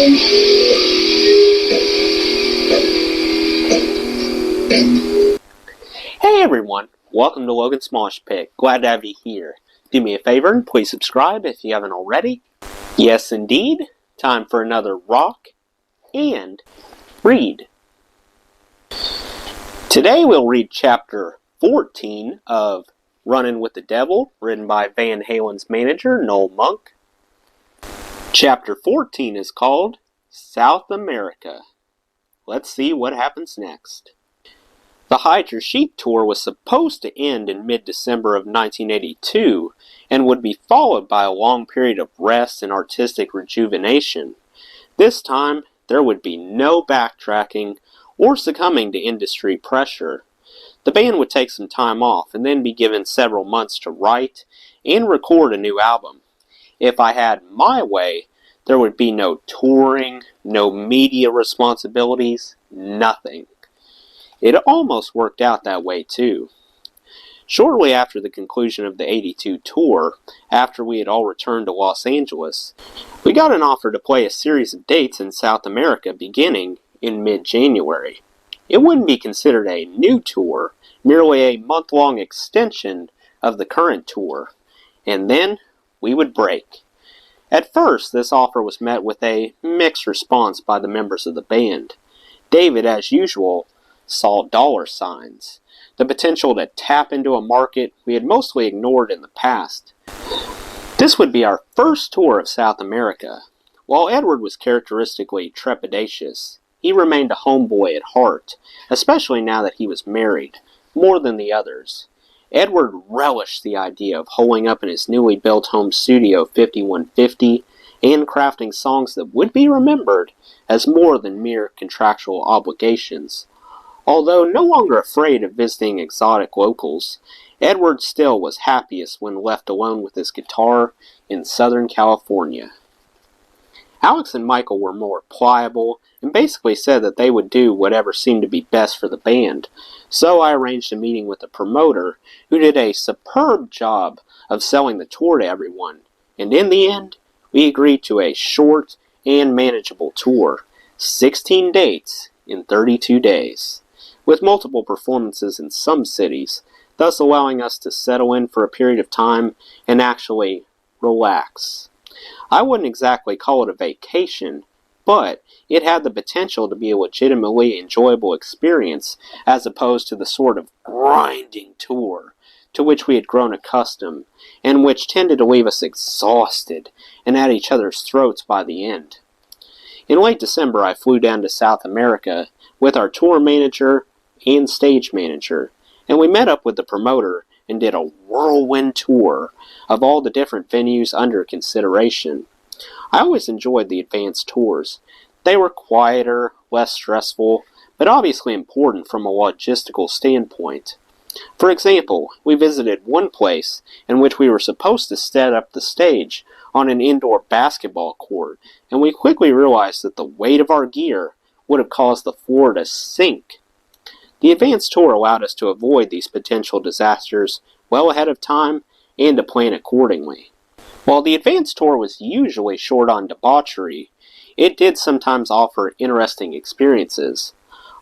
Hey everyone, welcome to Logan's Mosh Pit. Glad to have you here. Do me a favor and please subscribe if you haven't already. Yes indeed, time for another rock and read. Today we'll read chapter 14 of Runnin With The Devil, written by Van Halen's manager, Noel Monk. Chapter 14 is called South America. Let's see what happens next. The Hide Your Sheep tour was supposed to end in mid-December of 1982 and would be followed by a long period of rest and artistic rejuvenation. This time, there would be no backtracking or succumbing to industry pressure. The band would take some time off and then be given several months to write and record a new album. If I had my way, there would be no touring, no media responsibilities, nothing. It almost worked out that way too. Shortly after the conclusion of the '82 tour, after we had all returned to Los Angeles, we got an offer to play a series of dates in South America beginning in mid-January. It wouldn't be considered a new tour, merely a month-long extension of the current tour, and then we would break. At first, this offer was met with a mixed response by the members of the band. David, as usual, saw dollar signs, the potential to tap into a market we had mostly ignored in the past. This would be our first tour of South America. While Edward was characteristically trepidatious, he remained a homeboy at heart, especially now that he was married, more than the others. Edward relished the idea of holing up in his newly built home studio 5150 and crafting songs that would be remembered as more than mere contractual obligations. Although no longer afraid of visiting exotic locals, Edward still was happiest when left alone with his guitar in Southern California. Alex and Michael were more pliable and basically said that they would do whatever seemed to be best for the band, so I arranged a meeting with the promoter who did a superb job of selling the tour to everyone, and in the end, we agreed to a short and manageable tour, 16 dates in 32 days. With multiple performances in some cities, thus allowing us to settle in for a period of time and actually relax. I wouldn't exactly call it a vacation, but it had the potential to be a legitimately enjoyable experience as opposed to the sort of grinding tour to which we had grown accustomed and which tended to leave us exhausted and at each other's throats by the end. In late December, I flew down to South America with our tour manager and stage manager, and we met up with the promoter and did a whirlwind tour of all the different venues under consideration. I always enjoyed the advanced tours. They were quieter, less stressful, but obviously important from a logistical standpoint. For example, we visited one place in which we were supposed to set up the stage on an indoor basketball court, and we quickly realized that the weight of our gear would have caused the floor to sink. The advanced tour allowed us to avoid these potential disasters well ahead of time and to plan accordingly. While the advanced tour was usually short on debauchery, it did sometimes offer interesting experiences.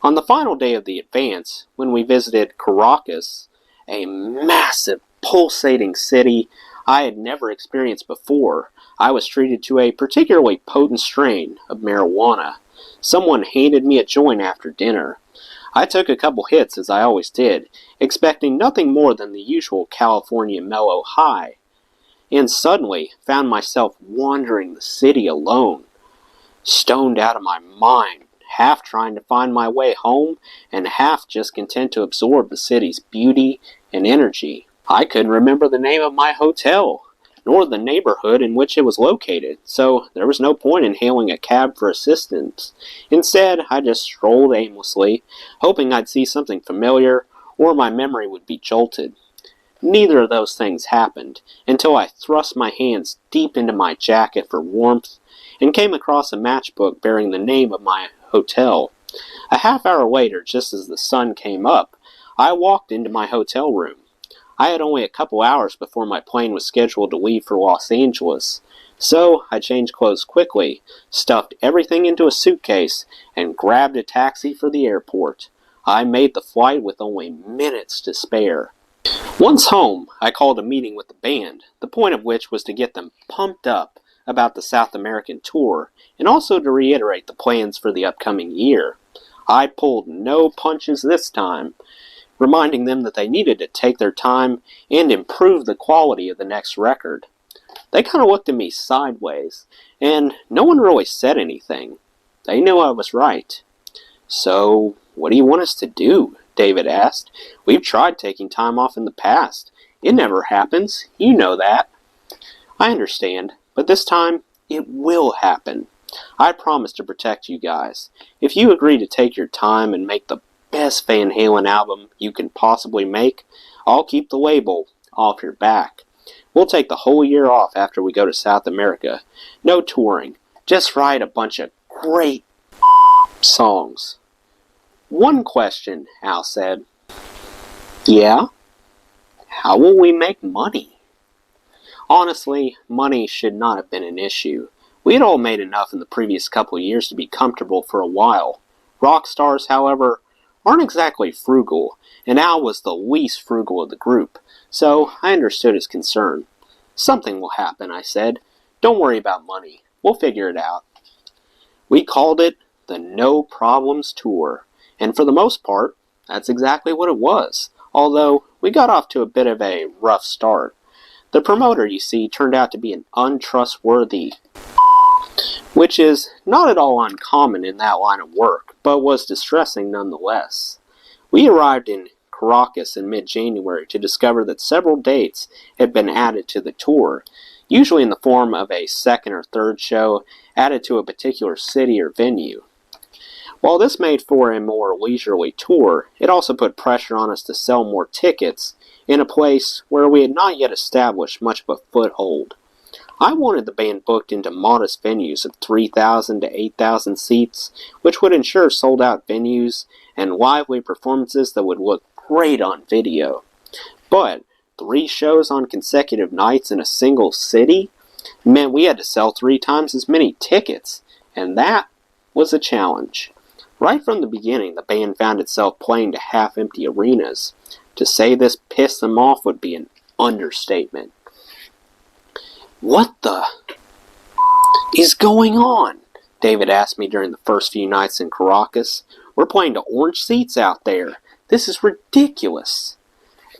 On the final day of the advance, when we visited Caracas, a massive, pulsating city I had never experienced before, I was treated to a particularly potent strain of marijuana. Someone handed me a joint after dinner. I took a couple hits, as I always did, expecting nothing more than the usual California mellow high, and suddenly found myself wandering the city alone, stoned out of my mind, half trying to find my way home and half just content to absorb the city's beauty and energy. I couldn't remember the name of my hotel, nor the neighborhood in which it was located, so there was no point in hailing a cab for assistance. Instead, I just strolled aimlessly, hoping I'd see something familiar or my memory would be jolted. Neither of those things happened until I thrust my hands deep into my jacket for warmth and came across a matchbook bearing the name of my hotel. A half hour later, just as the sun came up, I walked into my hotel room. I had only a couple hours before my plane was scheduled to leave for Los Angeles, So I changed clothes quickly, stuffed everything into a suitcase, and grabbed a taxi for the airport. I made the flight with only minutes to spare. Once home, I called a meeting with the band, the point of which was to get them pumped up about the South American tour, and also to reiterate the plans for the upcoming year. I pulled no punches this time, reminding them that they needed to take their time and improve the quality of the next record. They kind of looked at me sideways, and no one really said anything. They knew I was right. "So, what do you want us to do?" David asked. "We've tried taking time off in the past. It never happens. You know that." "I understand, but this time, it will happen. I promise to protect you guys. If you agree to take your time and make the best Van Halen album you can possibly make, I'll keep the label off your back. We'll take the whole year off after we go to South America. No touring. Just write a bunch of great songs." "One question," Al said. "Yeah? How will we make money?" Honestly, money should not have been an issue. We had all made enough in the previous couple of years to be comfortable for a while. Rock stars, however, aren't exactly frugal, and Al was the least frugal of the group, so I understood his concern. "Something will happen," I said. "Don't worry about money. We'll figure it out." We called it the No Problems Tour, and for the most part, that's exactly what it was, although we got off to a bit of a rough start. The promoter, you see, turned out to be an untrustworthy, which is not at all uncommon in that line of work, but was distressing nonetheless. We arrived in Caracas in mid-January to discover that several dates had been added to the tour, usually in the form of a second or third show added to a particular city or venue. While this made for a more leisurely tour, it also put pressure on us to sell more tickets in a place where we had not yet established much of a foothold. I wanted the band booked into modest venues of 3,000 to 8,000 seats, which would ensure sold-out venues and lively performances that would look great on video. But 3 shows on consecutive nights in a single city meant we had to sell 3 times as many tickets, and that was a challenge. Right from the beginning, the band found itself playing to half-empty arenas. To say this pissed them off would be an understatement. "What the is going on?" David asked me during the first few nights in Caracas. "We're playing to orange seats out there. This is ridiculous."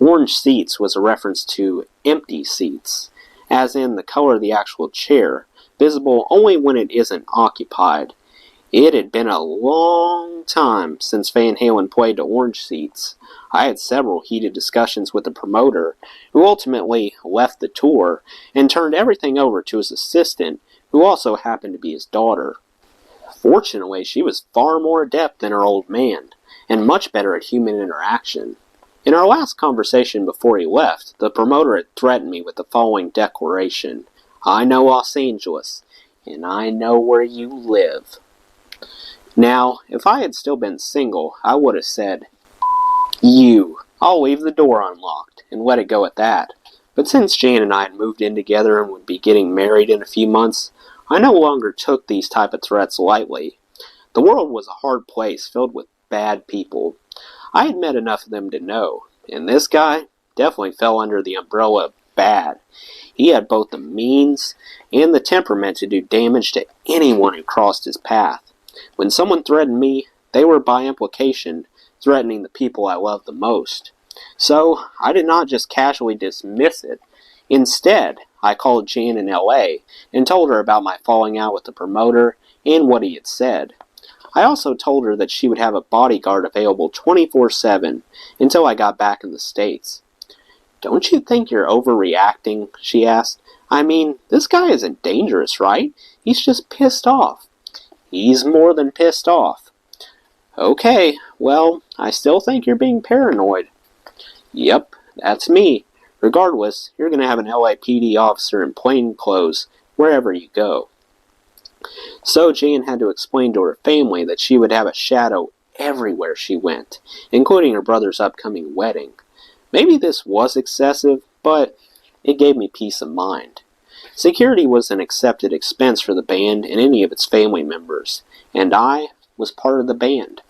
Orange seats was a reference to empty seats, as in the color of the actual chair, visible only when it isn't occupied. It had been a long time since Van Halen played to orange seats. I had several heated discussions with the promoter, who ultimately left the tour and turned everything over to his assistant, who also happened to be his daughter. Fortunately, she was far more adept than her old man, and much better at human interaction. In our last conversation before he left, the promoter had threatened me with the following declaration: "I know Los Angeles, and I know where you live." Now, if I had still been single, I would have said, I'll leave the door unlocked," and let it go at that. But since Jan and I had moved in together and would be getting married in a few months, I no longer took these type of threats lightly. The world was a hard place filled with bad people. I had met enough of them to know, and this guy definitely fell under the umbrella of bad. He had both the means and the temperament to do damage to anyone who crossed his path. When someone threatened me, they were by implication threatening the people I loved the most. So I did not just casually dismiss it. Instead, I called Jan in LA and told her about my falling out with the promoter and what he had said. I also told her that she would have a bodyguard available 24/7 until I got back in the States. "Don't you think you're overreacting?" she asked. "I mean, this guy isn't dangerous, right? He's just pissed off." "He's more than pissed off." "Okay, well, I still think you're being paranoid." "Yep, that's me. Regardless, you're going to have an LAPD officer in plain clothes wherever you go." So Jan had to explain to her family that she would have a shadow everywhere she went, including her brother's upcoming wedding. Maybe this was excessive, but it gave me peace of mind. Security was an accepted expense for the band and any of its family members, and I was part of the band.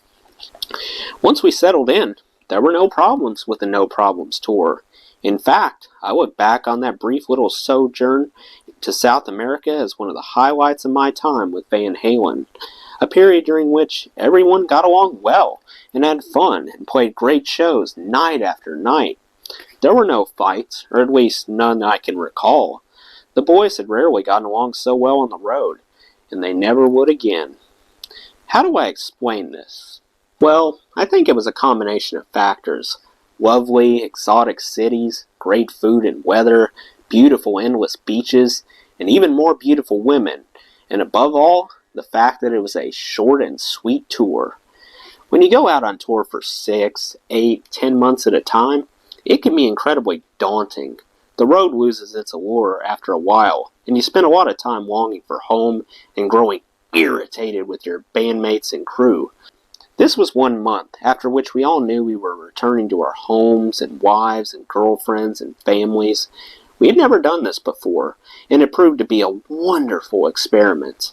Once we settled in, there were no problems with the No Problems tour. In fact, I look back on that brief little sojourn to South America as one of the highlights of my time with Van Halen, a period during which everyone got along well and had fun and played great shows night after night. There were no fights, or at least none I can recall. The boys had rarely gotten along so well on the road, and they never would again. How do I explain this? Well, I think it was a combination of factors. Lovely, exotic cities, great food and weather, beautiful endless beaches, and even more beautiful women, and above all, the fact that it was a short and sweet tour. When you go out on tour for 6, 8, 10 months at a time, it can be incredibly daunting. The road loses its allure after a while, and you spend a lot of time longing for home and growing irritated with your bandmates and crew. This was 1 month, after which we all knew we were returning to our homes and wives and girlfriends and families. We had never done this before, and it proved to be a wonderful experiment.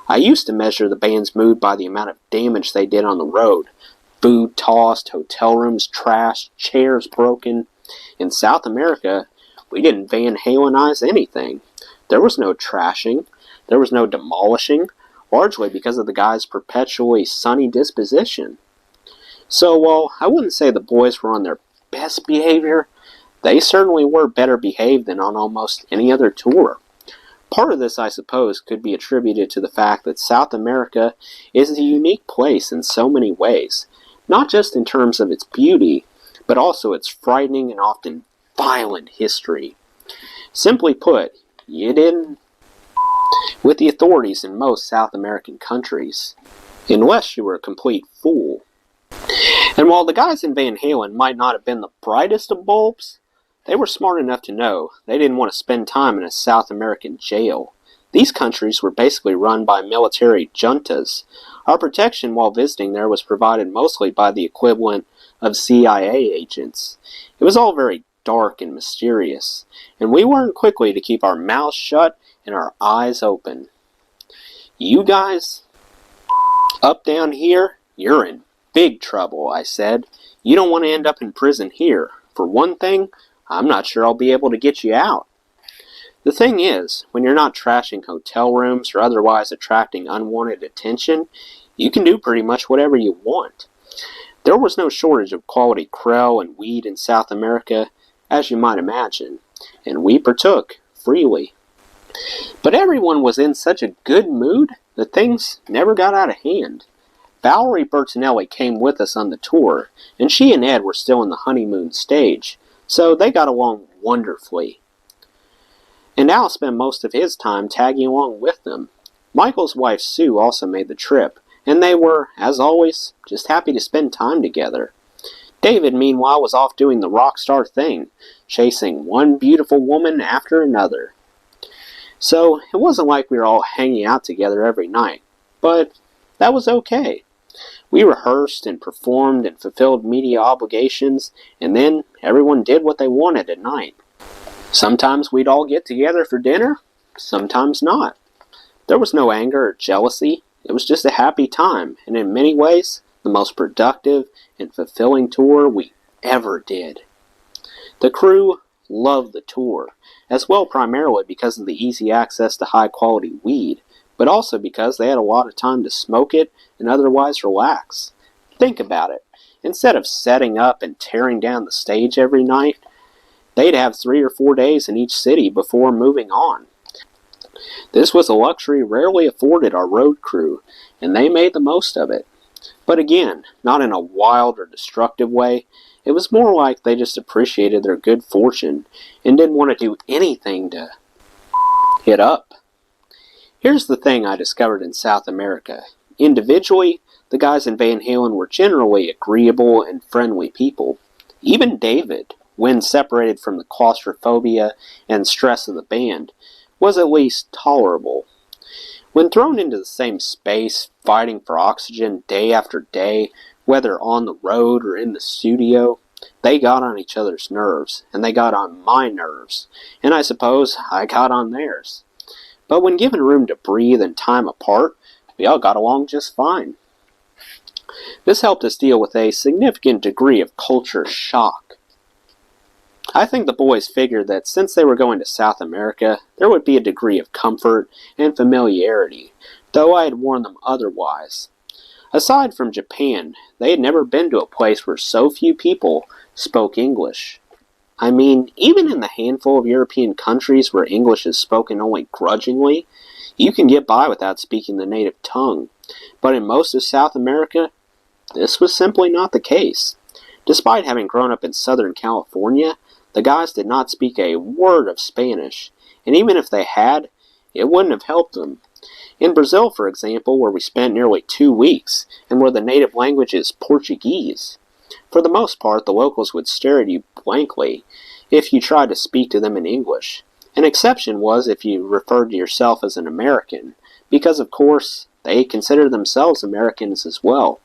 I used to measure the band's mood by the amount of damage they did on the road. Food tossed, hotel rooms trashed, chairs broken. In South America, we didn't Van Halenize anything. There was no trashing. There was no demolishing, largely because of the guys' perpetually sunny disposition. So, while I wouldn't say the boys were on their best behavior, they certainly were better behaved than on almost any other tour. Part of this, I suppose, could be attributed to the fact that South America is a unique place in so many ways, not just in terms of its beauty, but also its frightening and often violent history. Simply put, you didn't with the authorities in most South American countries, unless you were a complete fool. And while the guys in Van Halen might not have been the brightest of bulbs, they were smart enough to know they didn't want to spend time in a South American jail. These countries were basically run by military juntas. Our protection while visiting there was provided mostly by the equivalent of CIA agents. It was all very dark and mysterious, and we learned quickly to keep our mouths shut and our eyes open. You guys, up down here, you're in big trouble, I said. You don't want to end up in prison here. For one thing, I'm not sure I'll be able to get you out. The thing is, when you're not trashing hotel rooms or otherwise attracting unwanted attention, you can do pretty much whatever you want. There was no shortage of quality krell and weed in South America, as you might imagine, and we partook freely. But everyone was in such a good mood that things never got out of hand. Valerie Bertinelli came with us on the tour, and she and Ed were still in the honeymoon stage, so they got along wonderfully. And Al spent most of his time tagging along with them. Michael's wife Sue also made the trip, and they were, as always, just happy to spend time together. David, meanwhile, was off doing the rock star thing, chasing one beautiful woman after another. So it wasn't like we were all hanging out together every night, but that was okay. We rehearsed and performed and fulfilled media obligations, and then everyone did what they wanted at night. Sometimes we'd all get together for dinner, sometimes not. There was no anger or jealousy. It was just a happy time, and in many ways, the most productive and fulfilling tour we ever did. The crew loved the tour, as well primarily because of the easy access to high-quality weed, but also because they had a lot of time to smoke it and otherwise relax. Think about it. Instead of setting up and tearing down the stage every night, they'd have 3 or 4 days in each city before moving on. This was a luxury rarely afforded our road crew, and they made the most of it. But again, not in a wild or destructive way. It was more like they just appreciated their good fortune and didn't want to do anything to hit up. Here's the thing I discovered in South America. Individually, the guys in Van Halen were generally agreeable and friendly people. Even David, when separated from the claustrophobia and stress of the band, was at least tolerable. When thrown into the same space, fighting for oxygen day after day, whether on the road or in the studio, They got on each other's nerves, and they got on my nerves, and I suppose I got on theirs. But when given room to breathe and time apart, we all got along just fine. This helped us deal with a significant degree of culture shock. I think the boys figured that since they were going to South America, there would be a degree of comfort and familiarity, though I had warned them otherwise. Aside from Japan, they had never been to a place where so few people spoke English. I mean, even in the handful of European countries where English is spoken only grudgingly, you can get by without speaking the native tongue. But in most of South America, this was simply not the case. Despite having grown up in Southern California, the guys did not speak a word of Spanish, and even if they had, it wouldn't have helped them. In Brazil, for example, where we spent nearly 2 weeks, and where the native language is Portuguese, for the most part the locals would stare at you blankly if you tried to speak to them in English. An exception was if you referred to yourself as an American, because of course they consider themselves Americans as well.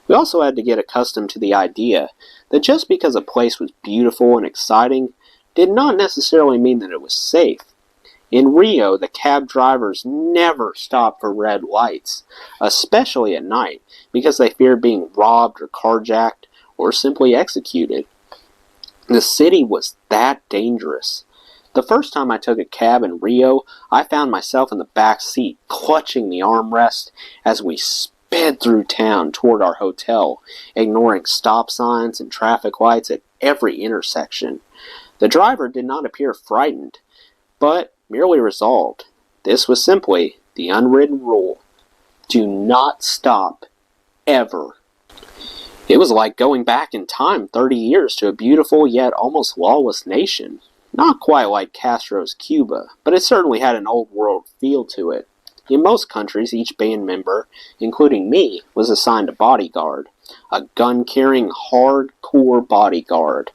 We also had to get accustomed to the idea that just because a place was beautiful and exciting did not necessarily mean that it was safe. In Rio, the cab drivers never stopped for red lights, especially at night, because they feared being robbed or carjacked or simply executed. The city was that dangerous. The first time I took a cab in Rio, I found myself in the back seat, clutching the armrest as we sped through town toward our hotel, ignoring stop signs and traffic lights at every intersection. The driver did not appear frightened, but merely resolved. This was simply the unwritten rule. Do not stop, ever. It was like going back in time 30 years to a beautiful yet almost lawless nation. Not quite like Castro's Cuba, but it certainly had an old world feel to it. In most countries, each band member, including me, was assigned a bodyguard. A gun-carrying, hardcore bodyguard.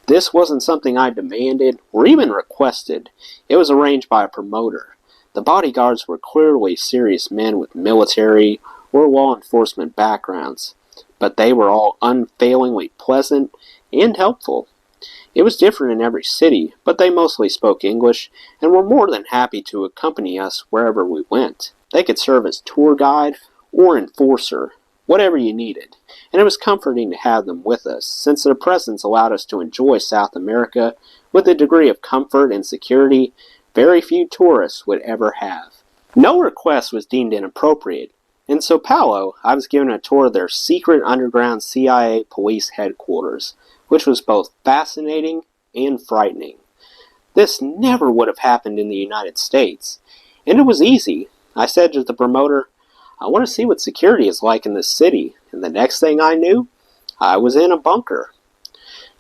This wasn't something I demanded or even requested. It was arranged by a promoter. The bodyguards were clearly serious men with military or law enforcement backgrounds, but they were all unfailingly pleasant and helpful. It was different in every city, but they mostly spoke English and were more than happy to accompany us wherever we went. They could serve as tour guide or enforcer, whatever you needed, and it was comforting to have them with us, since their presence allowed us to enjoy South America with a degree of comfort and security very few tourists would ever have. No request was deemed inappropriate. In Sao Paulo, I was given a tour of their secret underground CIA police headquarters, which was both fascinating and frightening. This never would have happened in the United States, and it was easy. I said to the promoter, I want to see what security is like in this city, and the next thing I knew, I was in a bunker,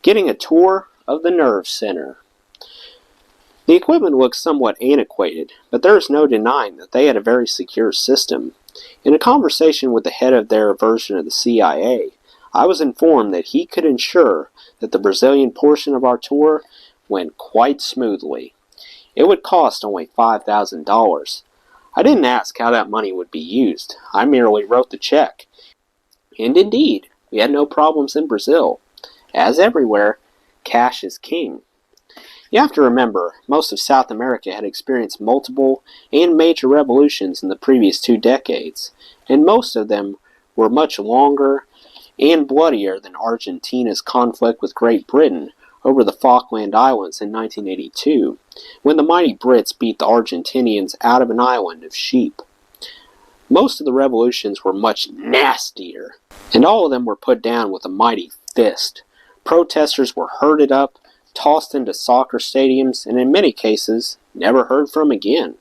getting a tour of the nerve center. The equipment looked somewhat antiquated, but there is no denying that they had a very secure system. In a conversation with the head of their version of the CIA, I was informed that he could ensure that the Brazilian portion of our tour went quite smoothly. It would cost only $5,000. I didn't ask how that money would be used. I merely wrote the check. And indeed, we had no problems in Brazil. As everywhere, cash is king. You have to remember, most of South America had experienced multiple and major revolutions in the previous 2 decades, and most of them were much longer and bloodier than Argentina's conflict with Great Britain over the Falkland Islands in 1982, when the mighty Brits beat the Argentinians out of an island of sheep. Most of the revolutions were much nastier, and all of them were put down with a mighty fist. Protesters were herded up, tossed into soccer stadiums, and in many cases, never heard from again.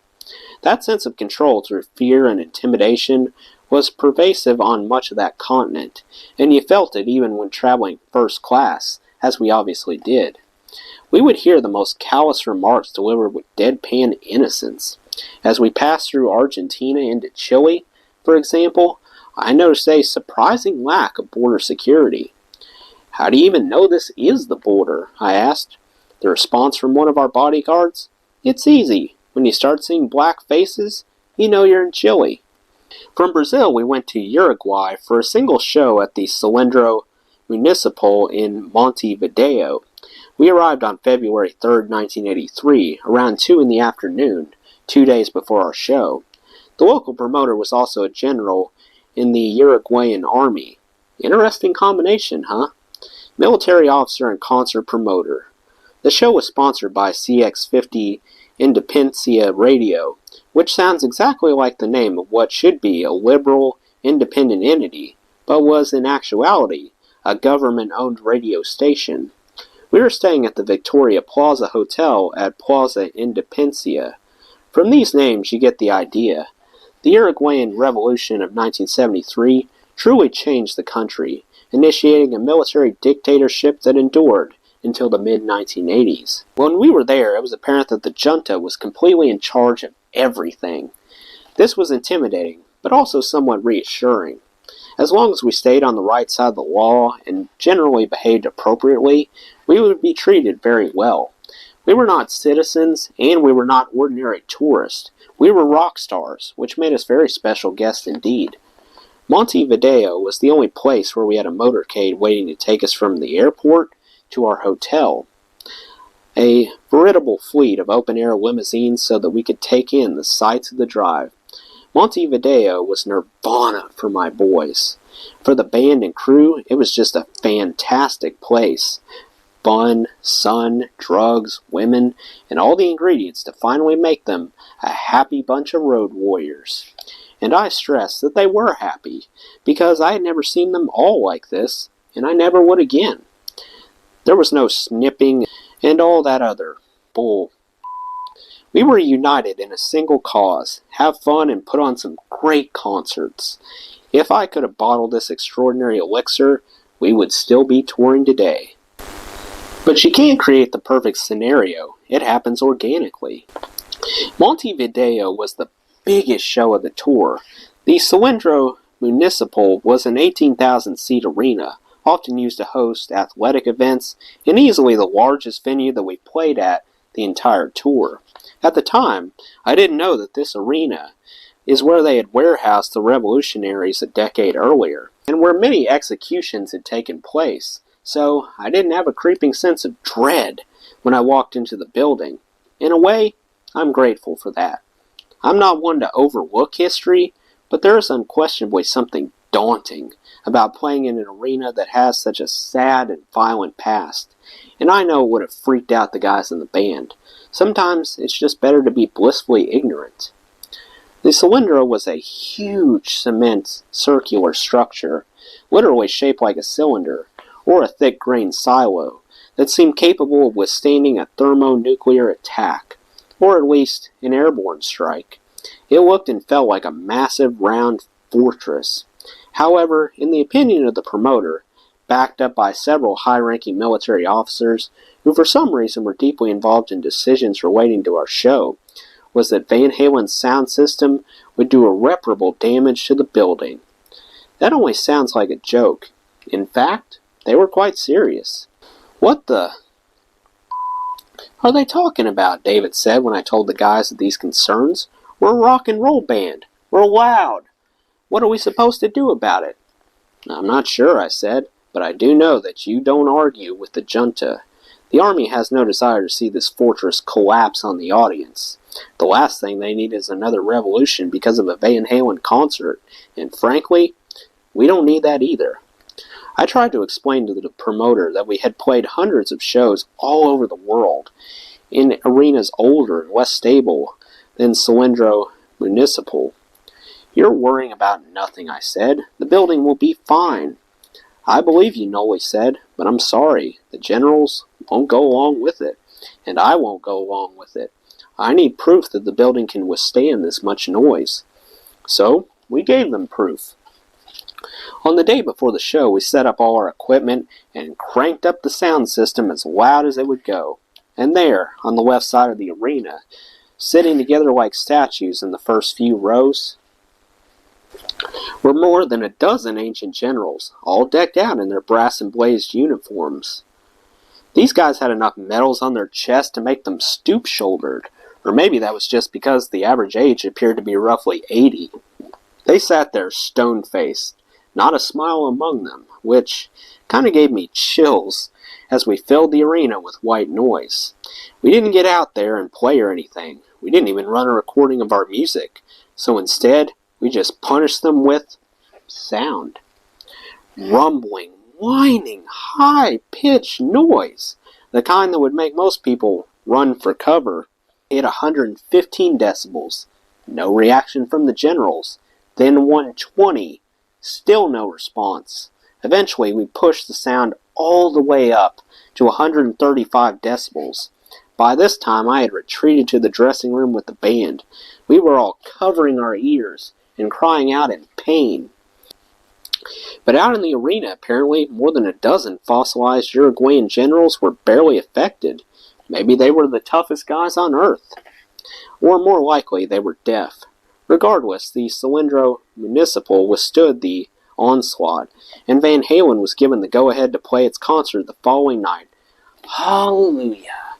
That sense of control through fear and intimidation was pervasive on much of that continent, and you felt it even when traveling first class, as we obviously did. We would hear the most callous remarks delivered with deadpan innocence. As we passed through Argentina into Chile, for example, I noticed a surprising lack of border security. How do you even know this is the border? I asked. The response from one of our bodyguards? It's easy. When you start seeing black faces, you know you're in Chile. From Brazil, we went to Uruguay for a single show at the Cilindro Municipal in Montevideo. We arrived on February 3rd, 1983, around 2 in the afternoon, 2 days before our show. The local promoter was also a general in the Uruguayan army. Interesting combination, huh? Military officer and concert promoter. The show was sponsored by CX50 Independencia Radio, which sounds exactly like the name of what should be a liberal, independent entity, but was in actuality a government-owned radio station. We were staying at the Victoria Plaza Hotel at Plaza Independencia. From these names you get the idea. The Uruguayan Revolution of 1973 truly changed the country, initiating a military dictatorship that endured until the mid-1980s. When we were there, it was apparent that the junta was completely in charge of everything. This was intimidating, but also somewhat reassuring. As long as we stayed on the right side of the law and generally behaved appropriately, we would be treated very well. We were not citizens, and we were not ordinary tourists. We were rock stars, which made us very special guests indeed. Montevideo was the only place where we had a motorcade waiting to take us from the airport to our hotel. A veritable fleet of open-air limousines so that we could take in the sights of the drive. Montevideo was nirvana for my boys. For the band and crew, it was just a fantastic place. Fun, sun, drugs, women, and all the ingredients to finally make them a happy bunch of road warriors. And I stress that they were happy, because I had never seen them all like this, and I never would again. There was no snipping and all that other bull. We were united in a single cause, have fun and put on some great concerts. If I could have bottled this extraordinary elixir, we would still be touring today. But you can't create the perfect scenario. It happens organically. Montevideo was the biggest show of the tour. The Cilindro Municipal was an 18,000-seat arena, often used to host athletic events, and easily the largest venue that we played at the entire tour. At the time, I didn't know that this arena is where they had warehoused the revolutionaries a decade earlier, and where many executions had taken place. So I didn't have a creeping sense of dread when I walked into the building. In a way, I'm grateful for that. I'm not one to overlook history, but there is unquestionably something daunting about playing in an arena that has such a sad and violent past. And I know it would have freaked out the guys in the band. Sometimes it's just better to be blissfully ignorant. The Cilindro was a huge cement circular structure, literally shaped like a cylinder, or a thick-grained silo, that seemed capable of withstanding a thermonuclear attack, or at least an airborne strike. It looked and felt like a massive round fortress. However, in the opinion of the promoter, backed up by several high-ranking military officers who for some reason were deeply involved in decisions relating to our show, was that Van Halen's sound system would do irreparable damage to the building. That only sounds like a joke. In fact, they were quite serious. "What the are they talking about?" David said when I told the guys of these concerns. "We're a rock and roll band. We're loud. What are we supposed to do about it?" "I'm not sure," I said, "but I do know that you don't argue with the junta. The army has no desire to see this fortress collapse on the audience. The last thing they need is another revolution because of a Van Halen concert, and frankly, we don't need that either." I tried to explain to the promoter that we had played hundreds of shows all over the world, in arenas older and less stable than Cilindro Municipal. "You're worrying about nothing," I said. "The building will be fine." "I believe you," Noel said, "but I'm sorry. The generals won't go along with it, and I won't go along with it. I need proof that the building can withstand this much noise." So, we gave them proof. On the day before the show, we set up all our equipment and cranked up the sound system as loud as it would go. And there, on the left side of the arena, sitting together like statues in the first few rows, were more than a dozen ancient generals, all decked out in their brass emblazed uniforms. These guys had enough medals on their chests to make them stoop-shouldered, or maybe that was just because the average age appeared to be roughly 80. They sat there stone-faced, not a smile among them, which kind of gave me chills as we filled the arena with white noise. We didn't get out there and play or anything. We didn't even run a recording of our music. So instead, we just punished them with sound. Rumbling, whining, high-pitched noise. The kind that would make most people run for cover. Hit 115 decibels. No reaction from the generals. Then 120. Still no response. Eventually, we pushed the sound all the way up to 135 decibels. By this time, I had retreated to the dressing room with the band. We were all covering our ears and crying out in pain. But out in the arena, apparently, more than a dozen fossilized Uruguayan generals were barely affected. Maybe they were the toughest guys on earth. Or more likely, they were deaf. Regardless, the Cilindro Municipal withstood the onslaught, and Van Halen was given the go-ahead to play its concert the following night. Hallelujah!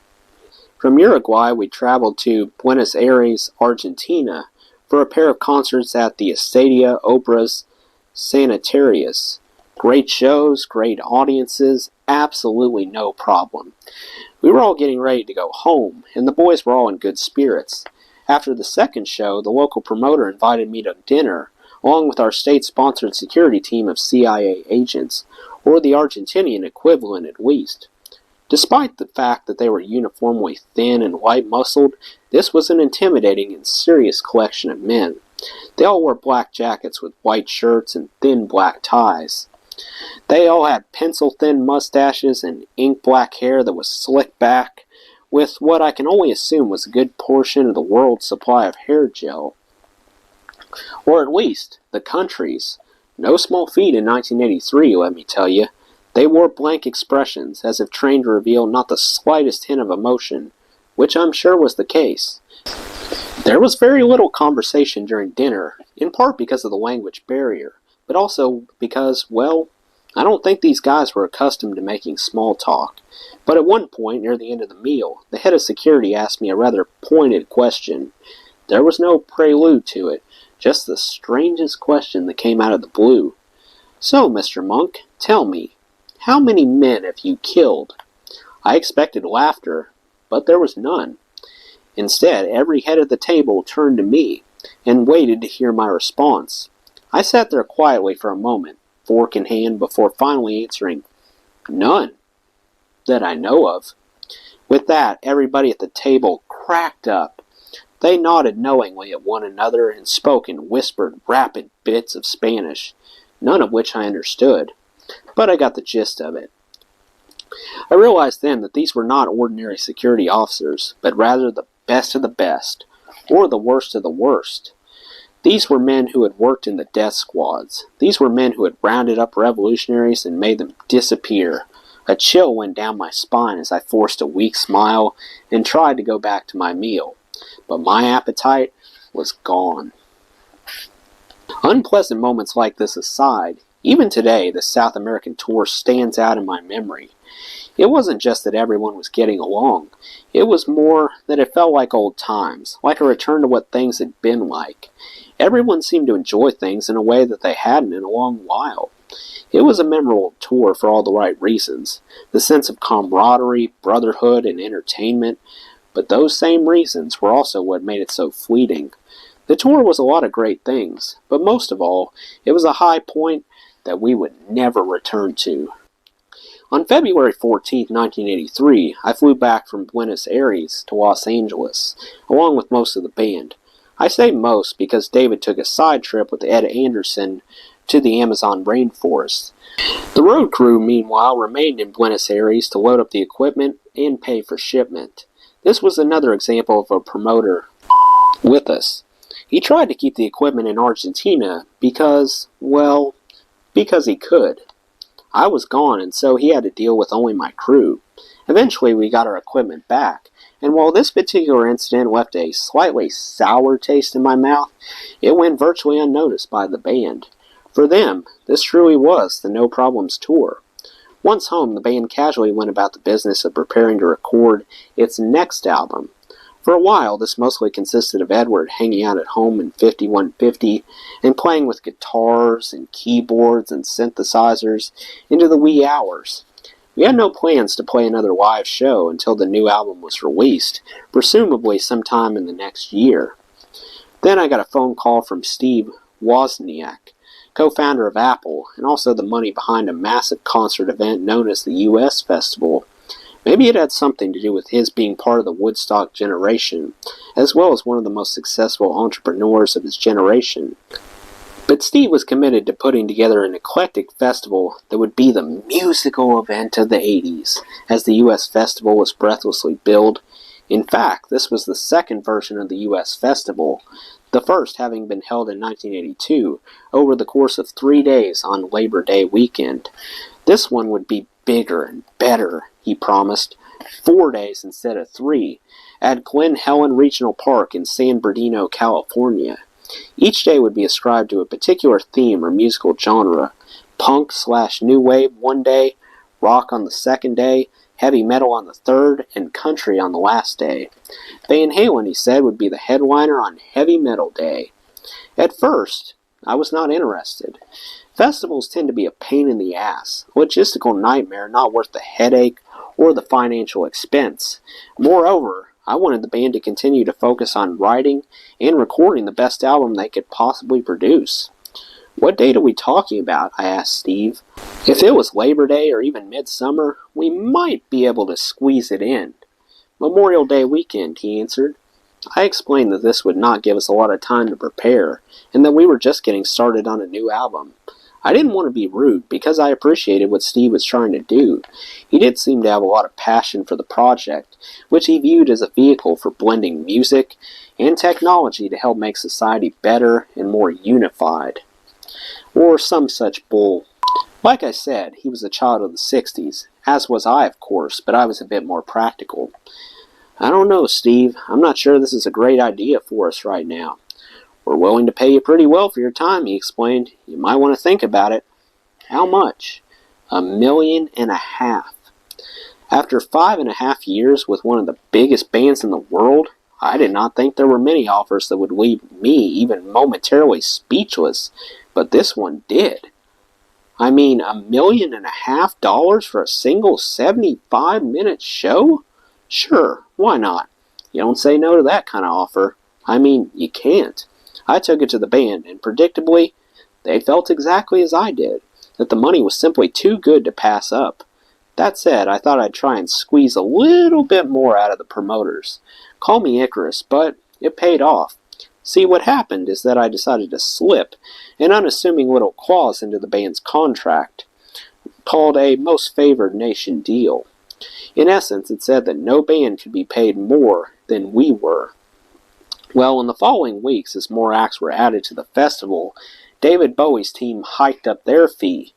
From Uruguay, we traveled to Buenos Aires, Argentina, for a pair of concerts at the Estadio Obras Sanitarias. Great shows, great audiences, absolutely no problem. We were all getting ready to go home, and the boys were all in good spirits. After the second show, the local promoter invited me to dinner, along with our state-sponsored security team of CIA agents, or the Argentinian equivalent at least. Despite the fact that they were uniformly thin and light-muscled, this was an intimidating and serious collection of men. They all wore black jackets with white shirts and thin black ties. They all had pencil-thin mustaches and ink-black hair that was slicked back, with what I can only assume was a good portion of the world's supply of hair gel. Or at least, the country's. No small feat in 1983, let me tell you. They wore blank expressions, as if trained to reveal not the slightest hint of emotion, which I'm sure was the case. There was very little conversation during dinner, in part because of the language barrier, but also because, well, I don't think these guys were accustomed to making small talk. But at one point, near the end of the meal, the head of security asked me a rather pointed question. There was no prelude to it, just the strangest question that came out of the blue. So, Mr. Monk, tell me, how many men have you killed? I expected laughter, but there was none. Instead, every head at the table turned to me and waited to hear my response. I sat there quietly for a moment, fork in hand, before finally answering, none, that I know of. With that, everybody at the table cracked up. They nodded knowingly at one another and spoke in whispered, rapid bits of Spanish, none of which I understood, but I got the gist of it. I realized then that these were not ordinary security officers, but rather the best of the best, or the worst of the worst. These were men who had worked in the death squads. These were men who had rounded up revolutionaries and made them disappear. A chill went down my spine as I forced a weak smile and tried to go back to my meal. But my appetite was gone. Unpleasant moments like this aside, even today the South American tour stands out in my memory. It wasn't just that everyone was getting along. It was more that it felt like old times, like a return to what things had been like. Everyone seemed to enjoy things in a way that they hadn't in a long while. It was a memorable tour for all the right reasons. The sense of camaraderie, brotherhood, and entertainment. But those same reasons were also what made it so fleeting. The tour was a lot of great things, but most of all, it was a high point that we would never return to. On February 14, 1983, I flew back from Buenos Aires to Los Angeles, along with most of the band. I say most because David took a side trip with Ed Anderson to the Amazon rainforest. The road crew, meanwhile, remained in Buenos Aires to load up the equipment and pay for shipment. This was another example of a promoter with us. He tried to keep the equipment in Argentina because he could. I was gone, and so he had to deal with only my crew. Eventually, we got our equipment back, and while this particular incident left a slightly sour taste in my mouth, it went virtually unnoticed by the band. For them, this truly was the No Problems tour. Once home, the band casually went about the business of preparing to record its next album. For a while, this mostly consisted of Edward hanging out at home in 5150 and playing with guitars and keyboards and synthesizers into the wee hours. We had no plans to play another live show until the new album was released, presumably sometime in the next year. Then I got a phone call from Steve Wozniak, co-founder of Apple, and also the money behind a massive concert event known as the US Festival. Maybe it had something to do with his being part of the Woodstock generation, as well as one of the most successful entrepreneurs of his generation. But Steve was committed to putting together an eclectic festival that would be the musical event of the 80s, as the US Festival was breathlessly billed. In fact, this was the second version of the US Festival, the first having been held in 1982, over the course of 3 days on Labor Day weekend. This one would be bigger and better, he promised. 4 days instead of 3, at Glen Helen Regional Park in San Bernardino, California. Each day would be ascribed to a particular theme or musical genre. Punk/new wave one day, rock on the second day, heavy metal on the third, and country on the last day. Van Halen, he said, would be the headliner on Heavy Metal Day. At first, I was not interested. Festivals tend to be a pain in the ass, a logistical nightmare not worth the headache or the financial expense. Moreover, I wanted the band to continue to focus on writing and recording the best album they could possibly produce. What date are we talking about? I asked Steve. If it was Labor Day or even midsummer, we might be able to squeeze it in. Memorial Day weekend, he answered. I explained that this would not give us a lot of time to prepare, and that we were just getting started on a new album. I didn't want to be rude, because I appreciated what Steve was trying to do. He did seem to have a lot of passion for the project, which he viewed as a vehicle for blending music and technology to help make society better and more unified. Or some such bull. Like I said, he was a child of the 60s, as was I, of course, but I was a bit more practical. I don't know, Steve. I'm not sure this is a great idea for us right now. We're willing to pay you pretty well for your time, he explained. You might want to think about it. How much? $1.5 million. After 5.5 years with one of the biggest bands in the world, I did not think there were many offers that would leave me even momentarily speechless, but this one did. I mean, $1.5 million for a single 75-minute show? Sure, why not? You don't say no to that kind of offer. I mean, you can't. I took it to the band, and predictably, they felt exactly as I did, that the money was simply too good to pass up. That said, I thought I'd try and squeeze a little bit more out of the promoters. Call me Icarus, but it paid off. See, what happened is that I decided to slip an unassuming little clause into the band's contract, called a most favored nation deal. In essence, it said that no band could be paid more than we were. Well, in the following weeks, as more acts were added to the festival, David Bowie's team hiked up their fee,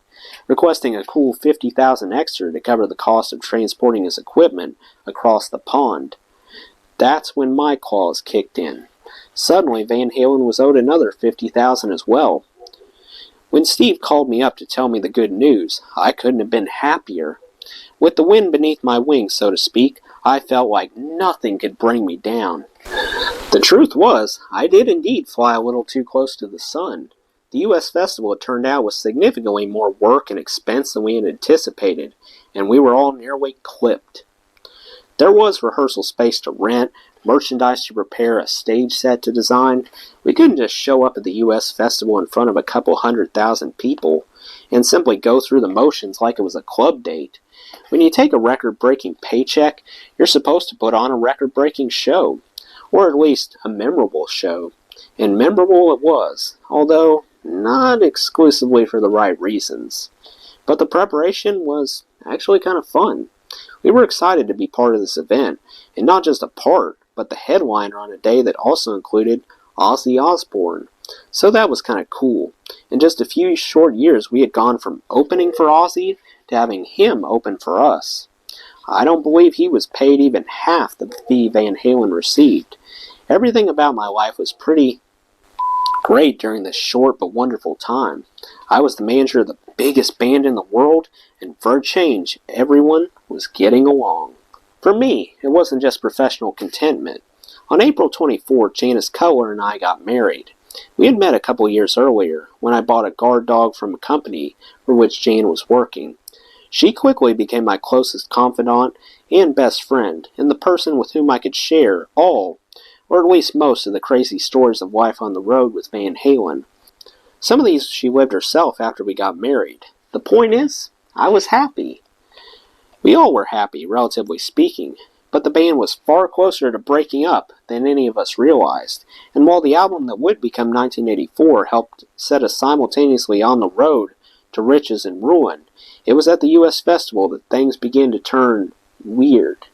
requesting a cool $50,000 extra to cover the cost of transporting his equipment across the pond. That's when my clause kicked in. Suddenly, Van Halen was owed another $50,000 as well. When Steve called me up to tell me the good news, I couldn't have been happier. With the wind beneath my wings, so to speak, I felt like nothing could bring me down. The truth was, I did indeed fly a little too close to the sun. The U.S. Festival, it turned out, was significantly more work and expense than we had anticipated, and we were all nearly clipped. There was rehearsal space to rent, merchandise to prepare, a stage set to design. We couldn't just show up at the U.S. Festival in front of a couple 100,000 people and simply go through the motions like it was a club date. When you take a record-breaking paycheck, you're supposed to put on a record-breaking show, or at least a memorable show. And memorable it was, although not exclusively for the right reasons. But the preparation was actually kind of fun. We were excited to be part of this event, and not just a part, but the headliner on a day that also included Ozzy Osbourne. So that was kind of cool. In just a few short years, we had gone from opening for Ozzy to having him open for us. I don't believe he was paid even half the fee Van Halen received. Everything about my life was pretty great during this short but wonderful time. I was the manager of the biggest band in the world, and for a change, everyone was getting along. For me, it wasn't just professional contentment. On April 24th, Janice Cutler and I got married. We had met a couple years earlier when I bought a guard dog from a company for which Jan was working. She quickly became my closest confidant and best friend, and the person with whom I could share all, or at least most, of the crazy stories of life on the road with Van Halen. Some of these she lived herself after we got married. The point is, I was happy. We all were happy, relatively speaking, but the band was far closer to breaking up than any of us realized, and while the album that would become 1984 helped set us simultaneously on the road to riches and ruin, it was at the U.S. Festival that things began to turn weird.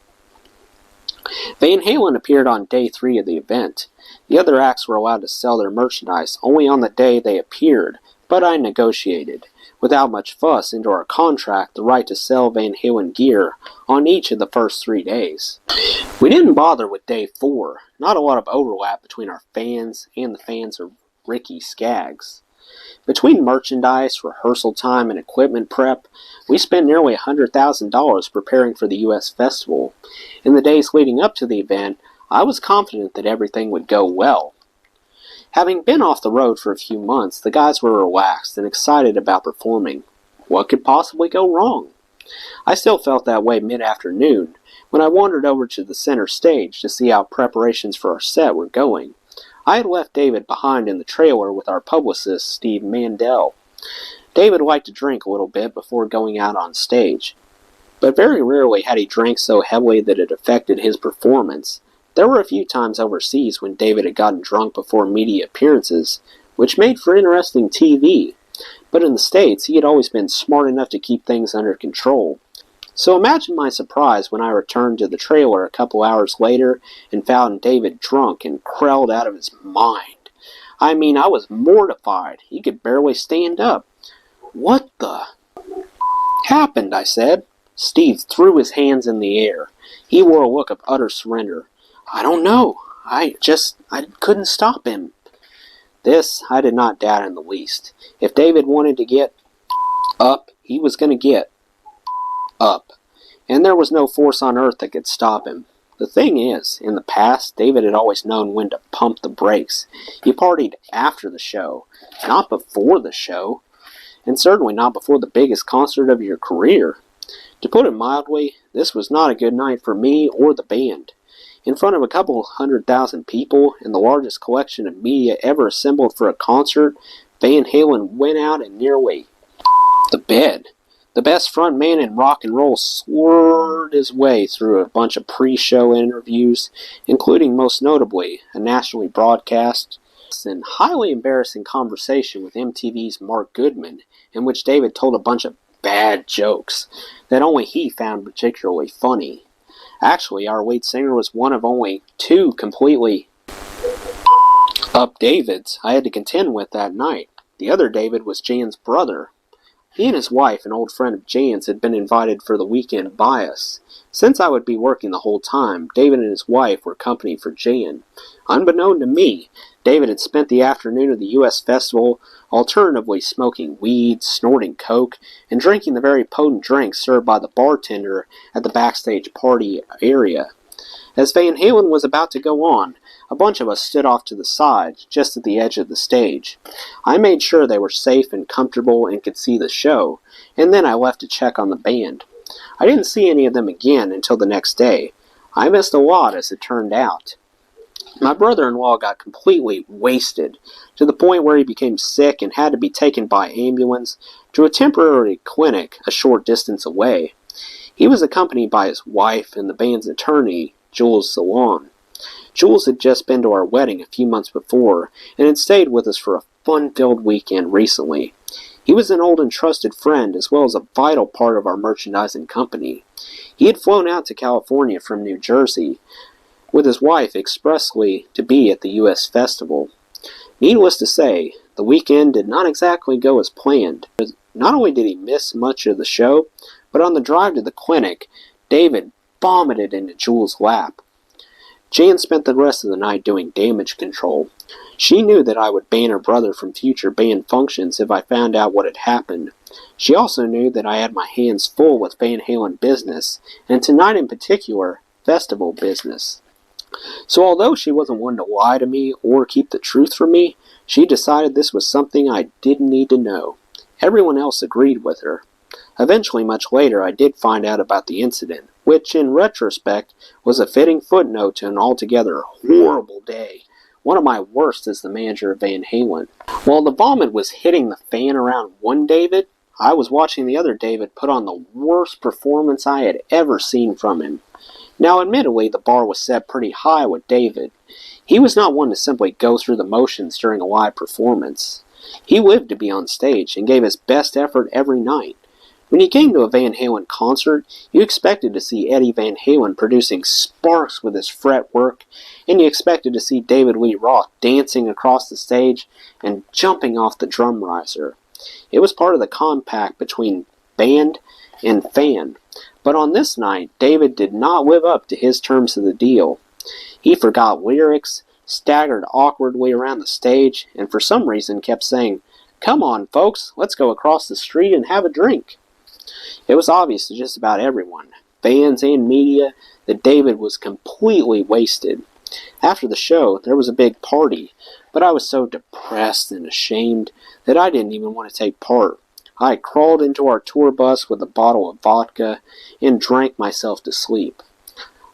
Van Halen appeared on day 3 of the event. The other acts were allowed to sell their merchandise only on the day they appeared, but I negotiated, without much fuss, into our contract the right to sell Van Halen gear on each of the first 3 days. We didn't bother with day 4, not a lot of overlap between our fans and the fans of Ricky Skaggs. Between merchandise, rehearsal time, and equipment prep, we spent nearly $100,000 preparing for the U.S. Festival. In the days leading up to the event, I was confident that everything would go well. Having been off the road for a few months, the guys were relaxed and excited about performing. What could possibly go wrong? I still felt that way mid-afternoon when I wandered over to the center stage to see how preparations for our set were going. I had left David behind in the trailer with our publicist, Steve Mandel. David liked to drink a little bit before going out on stage, but very rarely had he drank so heavily that it affected his performance. There were a few times overseas when David had gotten drunk before media appearances, which made for interesting TV, but in the States he had always been smart enough to keep things under control. So imagine my surprise when I returned to the trailer a couple hours later and found David drunk and crelled out of his mind. I mean, I was mortified. He could barely stand up. "What the happened?" I said. Steve threw his hands in the air. He wore a look of utter surrender. "I don't know. I couldn't stop him." This I did not doubt in the least. If David wanted to get up, he was going to get up, and there was no force on earth that could stop him. The thing is, in the past, David had always known when to pump the brakes. He partied after the show, not before the show, and certainly not before the biggest concert of your career. To put it mildly, this was not a good night for me or the band. In front of a couple 100,000 people and the largest collection of media ever assembled for a concert, Van Halen went out and nearly the bed. The best front man in rock and roll slurred his way through a bunch of pre-show interviews, including most notably a nationally broadcast and highly embarrassing conversation with MTV's Mark Goodman, in which David told a bunch of bad jokes that only he found particularly funny. Actually, our lead singer was one of only 2 completely up Davids I had to contend with that night. The other David was Jan's brother. He and his wife, an old friend of Jan's, had been invited for the weekend by us. Since I would be working the whole time, David and his wife were company for Jan. Unbeknown to me, David had spent the afternoon of the U.S. Festival alternatively smoking weed, snorting coke, and drinking the very potent drinks served by the bartender at the backstage party area. As Van Halen was about to go on, a bunch of us stood off to the side, just at the edge of the stage. I made sure they were safe and comfortable and could see the show, and then I left to check on the band. I didn't see any of them again until the next day. I missed a lot, as it turned out. My brother-in-law got completely wasted, to the point where he became sick and had to be taken by ambulance to a temporary clinic a short distance away. He was accompanied by his wife and the band's attorney, Jules Salon. Jules had just been to our wedding a few months before and had stayed with us for a fun-filled weekend recently. He was an old and trusted friend as well as a vital part of our merchandising company. He had flown out to California from New Jersey with his wife expressly to be at the U.S. Festival. Needless to say, the weekend did not exactly go as planned. Not only did he miss much of the show, but on the drive to the clinic, David vomited into Jules' lap. Jan spent the rest of the night doing damage control. She knew that I would ban her brother from future band functions if I found out what had happened. She also knew that I had my hands full with Van Halen business, and tonight in particular, festival business. So although she wasn't one to lie to me or keep the truth from me, she decided this was something I didn't need to know. Everyone else agreed with her. Eventually, much later, I did find out about the incident, which, in retrospect, was a fitting footnote to an altogether horrible day. One of my worst as the manager of Van Halen. While the vomit was hitting the fan around one David, I was watching the other David put on the worst performance I had ever seen from him. Now, admittedly, the bar was set pretty high with David. He was not one to simply go through the motions during a live performance. He lived to be on stage and gave his best effort every night. When you came to a Van Halen concert, you expected to see Eddie Van Halen producing sparks with his fretwork, and you expected to see David Lee Roth dancing across the stage and jumping off the drum riser. It was part of the compact between band and fan. But on this night, David did not live up to his terms of the deal. He forgot lyrics, staggered awkwardly around the stage, and for some reason kept saying, "Come on, folks, let's go across the street and have a drink." It was obvious to just about everyone, fans and media, that David was completely wasted. After the show, there was a big party, but I was so depressed and ashamed that I didn't even want to take part. I crawled into our tour bus with a bottle of vodka and drank myself to sleep.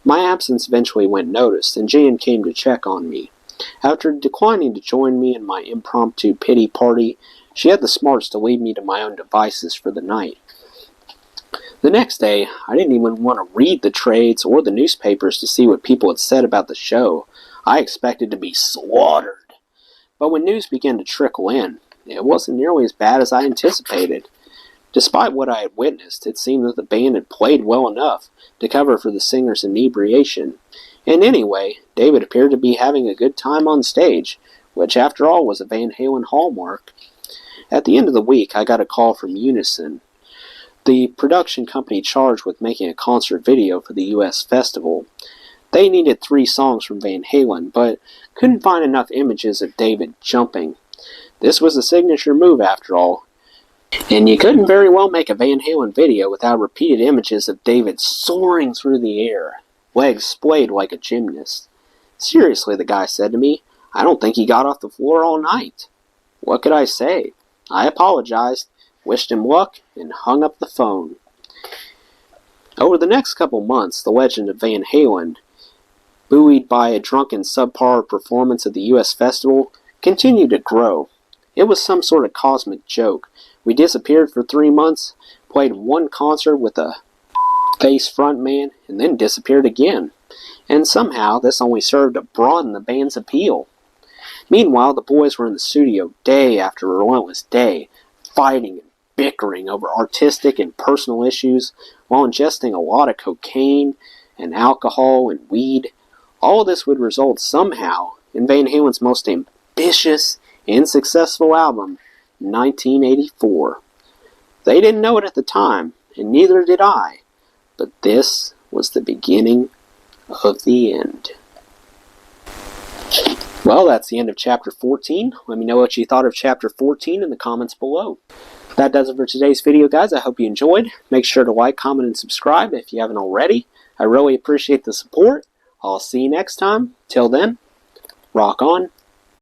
My absence eventually went noticed, and Jan came to check on me. After declining to join me in my impromptu pity party, she had the smarts to leave me to my own devices for the night. The next day, I didn't even want to read the trades or the newspapers to see what people had said about the show. I expected to be slaughtered. But when news began to trickle in, it wasn't nearly as bad as I anticipated. Despite what I had witnessed, it seemed that the band had played well enough to cover for the singer's inebriation. And anyway, David appeared to be having a good time on stage, which after all was a Van Halen hallmark. At the end of the week, I got a call from Unison, the production company charged with making a concert video for the U.S. festival. They needed 3 songs from Van Halen, but couldn't find enough images of David jumping. This was a signature move after all, and you couldn't very well make a Van Halen video without repeated images of David soaring through the air, legs splayed like a gymnast. "Seriously," the guy said to me, "I don't think he got off the floor all night." What could I say? I apologized, wished him luck, and hung up the phone. Over the next couple months, the legend of Van Halen, buoyed by a drunken subpar performance at the U.S. festival, continued to grow. It was some sort of cosmic joke. We disappeared for 3 months, played one concert with a face frontman, and then disappeared again. And somehow this only served to broaden the band's appeal. Meanwhile, the boys were in the studio day after relentless day, fighting and bickering over artistic and personal issues while ingesting a lot of cocaine and alcohol and weed. All of this would result somehow in Van Halen's most ambitious and successful album, 1984. They didn't know it at the time, and neither did I, but this was the beginning of the end. Well, that's the end of Chapter 14. Let me know what you thought of Chapter 14 in the comments below. That does it for today's video, guys. I hope you enjoyed. Make sure to like, comment, and subscribe if you haven't already. I really appreciate the support. I'll see you next time. Till then, rock on.